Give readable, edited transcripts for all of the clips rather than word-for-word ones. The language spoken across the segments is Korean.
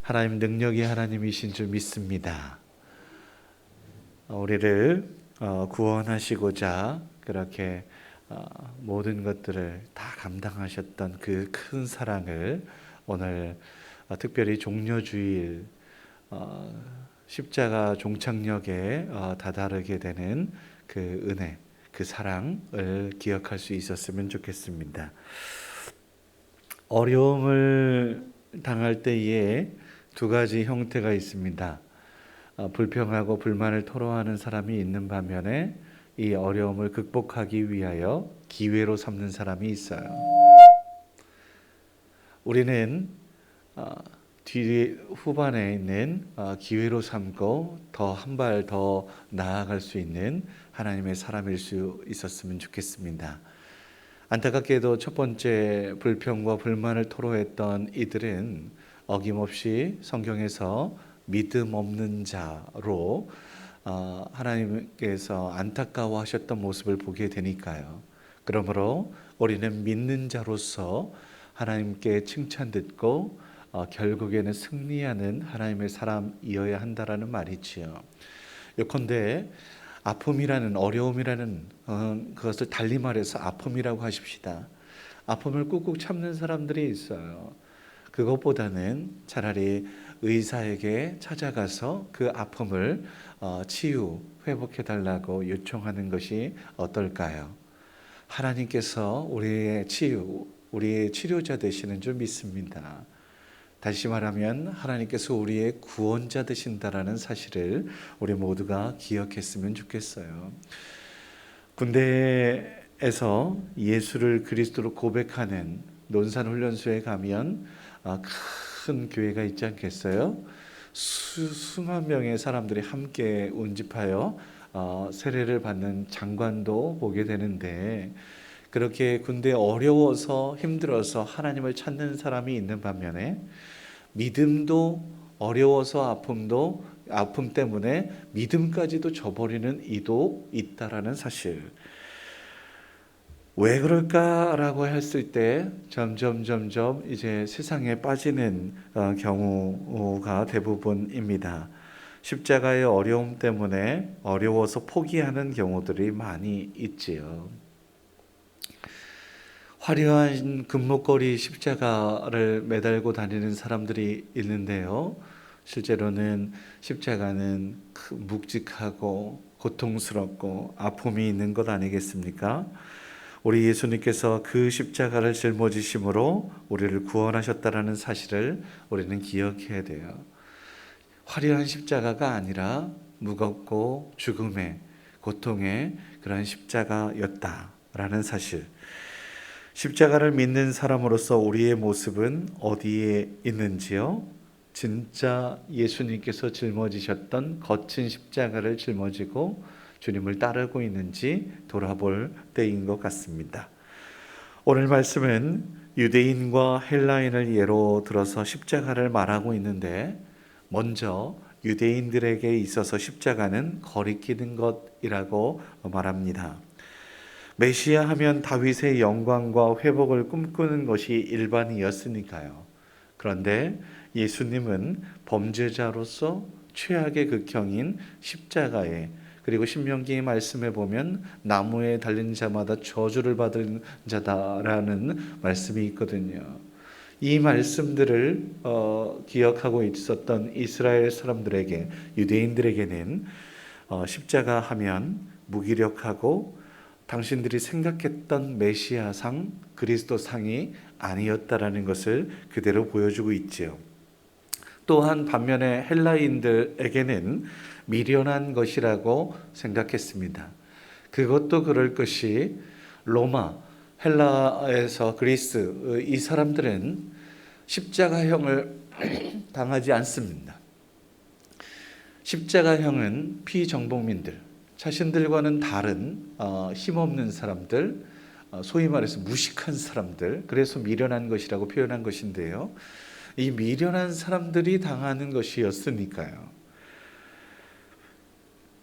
하나님 능력이 하나님이신 줄 믿습니다. 우리를 구원하시고자 그렇게 모든 것들을 다 감당하셨던 그 큰 사랑을 오늘 특별히 종려주일 십자가 종착역에 다다르게 되는 그 은혜, 그 사랑을 기억할 수 있었으면 좋겠습니다. 어려움을 당할 때에 두 가지 형태가 있습니다. 불평하고 불만을 토로하는 사람이 있는 반면에 이 어려움을 극복하기 위하여 기회로 삼는 사람이 있어요. 우리는 후반에 있는 기회로 삼고 더 한 발 더 나아갈 수 있는 하나님의 사람일 수 있었으면 좋겠습니다. 안타깝게도 첫 번째 불평과 불만을 토로했던 이들은 어김없이 성경에서 믿음 없는 자로 하나님께서 안타까워하셨던 모습을 보게 되니까요. 그러므로 우리는 믿는 자로서 하나님께 칭찬 듣고 결국에는 승리하는 하나님의 사람이어야 한다라는 말이지요. 요컨대 아픔이라는 어려움이라는 그것을 달리 말해서 아픔이라고 하십시다. 아픔을 꾹꾹 참는 사람들이 있어요. 그것보다는 차라리 의사에게 찾아가서 그 아픔을 회복해 달라고 요청하는 것이 어떨까요? 하나님께서 우리의 치료자 되시는 줄 믿습니다. 다시 말하면 하나님께서 우리의 구원자 되신다라는 사실을 우리 모두가 기억했으면 좋겠어요. 군대에서 예수를 그리스도로 고백하는 논산훈련소에 가면 큰 교회가 있지 않겠어요? 수만 명의 사람들이 함께 운집하여 세례를 받는 장관도 보게 되는데, 그렇게 군대에 어려워서 힘들어서 하나님을 찾는 사람이 있는 반면에 믿음도 어려워서 아픔 때문에 믿음까지도 저버리는 이도 있다라는 사실. 왜 그럴까라고 했을 때 점점 이제 세상에 빠지는 경우가 대부분입니다. 십자가의 어려움 때문에 어려워서 포기하는 경우들이 많이 있지요. 화려한 금목걸이 십자가를 매달고 다니는 사람들이 있는데요. 실제로는 십자가는 묵직하고 고통스럽고 아픔이 있는 것 아니겠습니까? 우리 예수님께서 그 십자가를 짊어지심으로 우리를 구원하셨다라는 사실을 우리는 기억해야 돼요. 화려한 십자가가 아니라 무겁고 죽음의 고통의 그런 십자가였다라는 사실. 십자가를 믿는 사람으로서 우리의 모습은 어디에 있는지요? 진짜 예수님께서 짊어지셨던 거친 십자가를 짊어지고 주님을 따르고 있는지 돌아볼 때인 것 같습니다. 오늘 말씀은 유대인과 헬라인을 예로 들어서 십자가를 말하고 있는데, 먼저 유대인들에게 있어서 십자가는 거리끼는 것이라고 말합니다. 메시아 하면 다윗의 영광과 회복을 꿈꾸는 것이 일반이었으니까요. 그런데 예수님은 범죄자로서 최악의 극형인 십자가에, 그리고 신명기 말씀에 보면 나무에 달린 자마다 저주를 받은 자다라는 말씀이 있거든요. 이 말씀들을 기억하고 있었던 이스라엘 사람들에게, 유대인들에게는 십자가 하면 무기력하고 당신들이 생각했던 메시아상, 그리스도상이 아니었다라는 것을 그대로 보여주고 있지요. 또한 반면에 헬라인들에게는 미련한 것이라고 생각했습니다. 그것도 그럴 것이 로마, 헬라에서 그리스, 이 사람들은 십자가형을 당하지 않습니다. 십자가형은 피정복민들, 자신들과는 다른 힘없는 사람들, 소위 말해서 무식한 사람들, 그래서 미련한 것이라고 표현한 것인데요. 이 미련한 사람들이 당하는 것이었으니까요.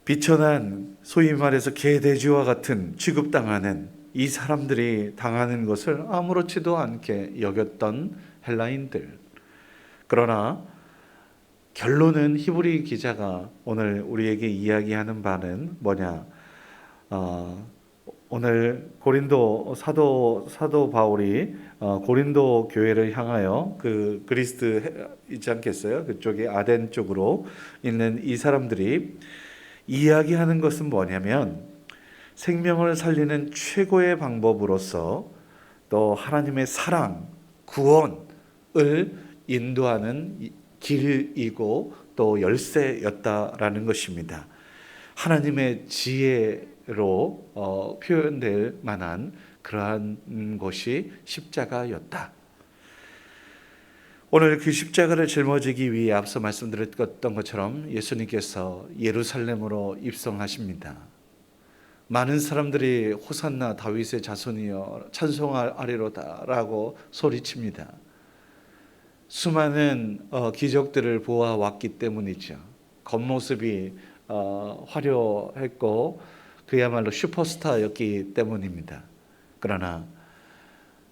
비천한, 소위 말해서 개돼지와 같은 취급당하는 이 사람들이 당하는 것을 아무렇지도 않게 여겼던 헬라인들. 그러나 결론은 히브리 기자가 오늘 우리에게 이야기하는 바는 뭐냐? 오늘 고린도 사도 바울이 고린도 교회를 향하여 그 그리스 있지 않겠어요? 그쪽에 아덴 쪽으로 있는 이 사람들이 이야기하는 것은 뭐냐면 생명을 살리는 최고의 방법으로서 또 하나님의 사랑, 구원을 인도하는 길이고 또 열쇠였다라는 것입니다. 하나님의 지혜로 표현될 만한 그러한 것이 십자가였다. 오늘 그 십자가를 짊어지기 위해 앞서 말씀드렸던 것처럼 예수님께서 예루살렘으로 입성하십니다. 많은 사람들이 호산나 다윗의 자손이여 찬송하리로다 라고 소리칩니다. 수많은 기적들을 보아왔기 때문이죠. 겉모습이 화려했고 그야말로 슈퍼스타였기 때문입니다. 그러나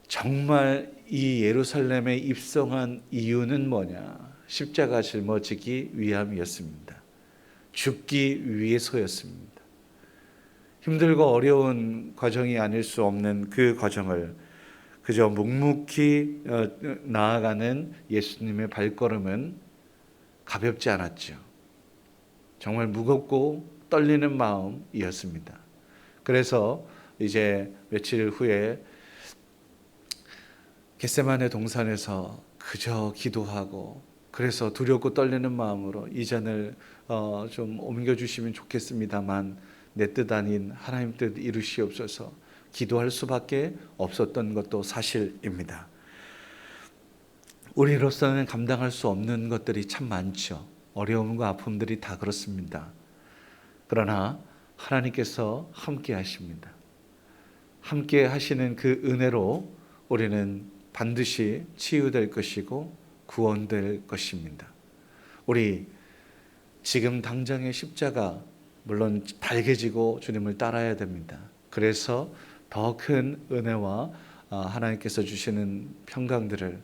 정말 이 예루살렘에 입성한 이유는 뭐냐? 십자가 짊어지기 위함이었습니다. 죽기 위해서였습니다. 힘들고 어려운 과정이 아닐 수 없는 그 과정을 그저 묵묵히 나아가는 예수님의 발걸음은 가볍지 않았죠. 정말 무겁고 떨리는 마음이었습니다. 그래서 이제 며칠 후에 겟세마네 동산에서 그저 기도하고 그래서 두렵고 떨리는 마음으로 이 잔을 좀 옮겨주시면 좋겠습니다만 내 뜻 아닌 하나님 뜻 이루시옵소서 기도할 수밖에 없었던 것도 사실입니다. 우리로서는 감당할 수 없는 것들이 참 많죠. 어려움과 아픔들이 다 그렇습니다. 그러나 하나님께서 함께 하십니다. 함께 하시는 그 은혜로 우리는 반드시 치유될 것이고 구원될 것입니다. 우리 지금 당장의 십자가 물론 달개지고 주님을 따라야 됩니다. 그래서 더 큰 은혜와 하나님께서 주시는 평강들을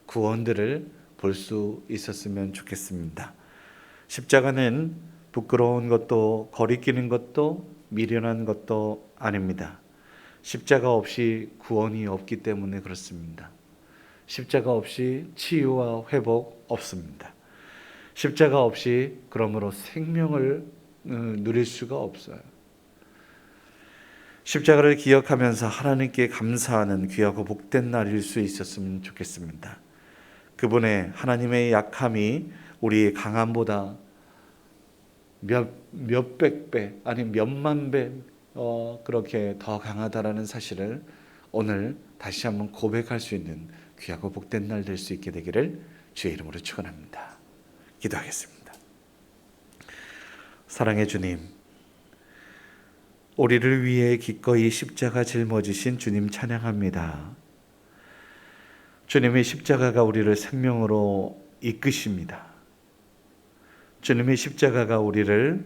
구원들을 볼 수 있었으면 좋겠습니다. 십자가는 부끄러운 것도 거리끼는 것도 미련한 것도 아닙니다. 십자가 없이 구원이 없기 때문에 그렇습니다. 십자가 없이 치유와 회복 없습니다. 십자가 없이 그러므로 생명을 누릴 수가 없어요. 십자가를 기억하면서 하나님께 감사하는 귀하고 복된 날일 수 있었으면 좋겠습니다. 그분의 하나님의 약함이 우리의 강함보다 몇백 배 아니 몇만 배 그렇게 더 강하다라는 사실을 오늘 다시 한번 고백할 수 있는 귀하고 복된 날 될 수 있게 되기를 주의 이름으로 축원합니다. 기도하겠습니다. 사랑의 주님, 우리를 위해 기꺼이 십자가 짊어지신 주님 찬양합니다. 주님의 십자가가 우리를 생명으로 이끄십니다. 주님의 십자가가 우리를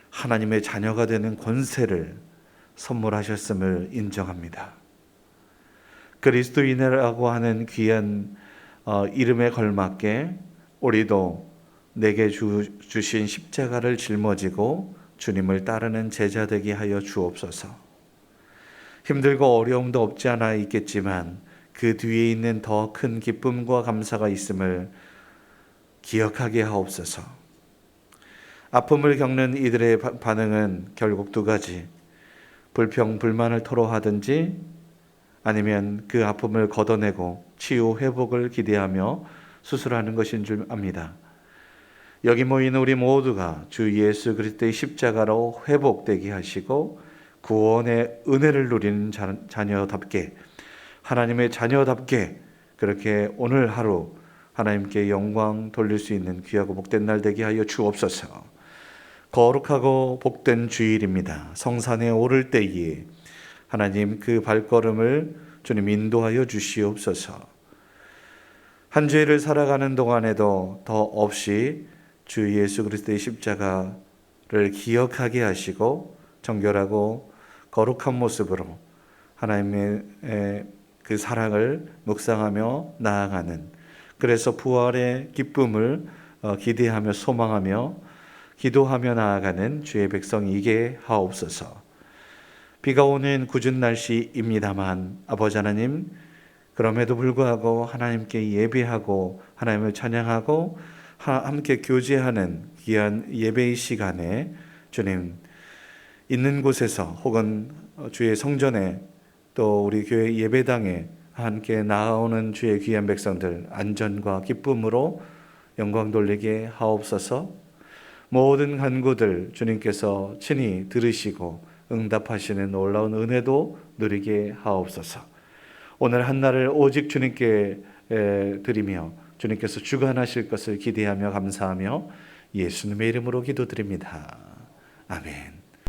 하나님의 자녀가 되는 권세를 선물하셨음을 인정합니다. 그리스도인이라고 하는 귀한 이름에 걸맞게 우리도 내게 주신 십자가를 짊어지고 주님을 따르는 제자 되게 하여 주옵소서. 힘들고 어려움도 없지 않아 있겠지만 그 뒤에 있는 더 큰 기쁨과 감사가 있음을 기억하게 하옵소서. 아픔을 겪는 이들의 반응은 결국 두 가지, 불평, 불만을 토로하든지 아니면 그 아픔을 걷어내고 치유, 회복을 기대하며 수술하는 것인 줄 압니다. 여기 모인 우리 모두가 주 예수 그리스도의 십자가로 회복되게 하시고 구원의 은혜를 누리는 자녀답게, 하나님의 자녀답게 그렇게 오늘 하루 하나님께 영광 돌릴 수 있는 귀하고 복된 날 되게 하여 주옵소서. 거룩하고 복된 주일입니다. 성산에 오를 때에 하나님 그 발걸음을 주님 인도하여 주시옵소서. 한 주일을 살아가는 동안에도 더 없이 주 예수 그리스도의 십자가를 기억하게 하시고 정결하고 거룩한 모습으로 하나님의 그 사랑을 묵상하며 나아가는, 그래서 부활의 기쁨을 기대하며 소망하며 기도하며 나아가는 주의 백성이게 하옵소서. 비가 오는 궂은 날씨입니다만 아버지 하나님, 그럼에도 불구하고 하나님께 예배하고 하나님을 찬양하고 함께 교제하는 귀한 예배의 시간에 주님, 있는 곳에서 혹은 주의 성전에 또 우리 교회 예배당에 함께 나아오는 주의 귀한 백성들 안전과 기쁨으로 영광 돌리게 하옵소서. 모든 간구들 주님께서 친히 들으시고 응답하시는 놀라운 은혜도 누리게 하옵소서. 오늘 한날을 오직 주님께 드리며 주님께서 주관하실 것을 기대하며 감사하며 예수님의 이름으로 기도드립니다. 아멘.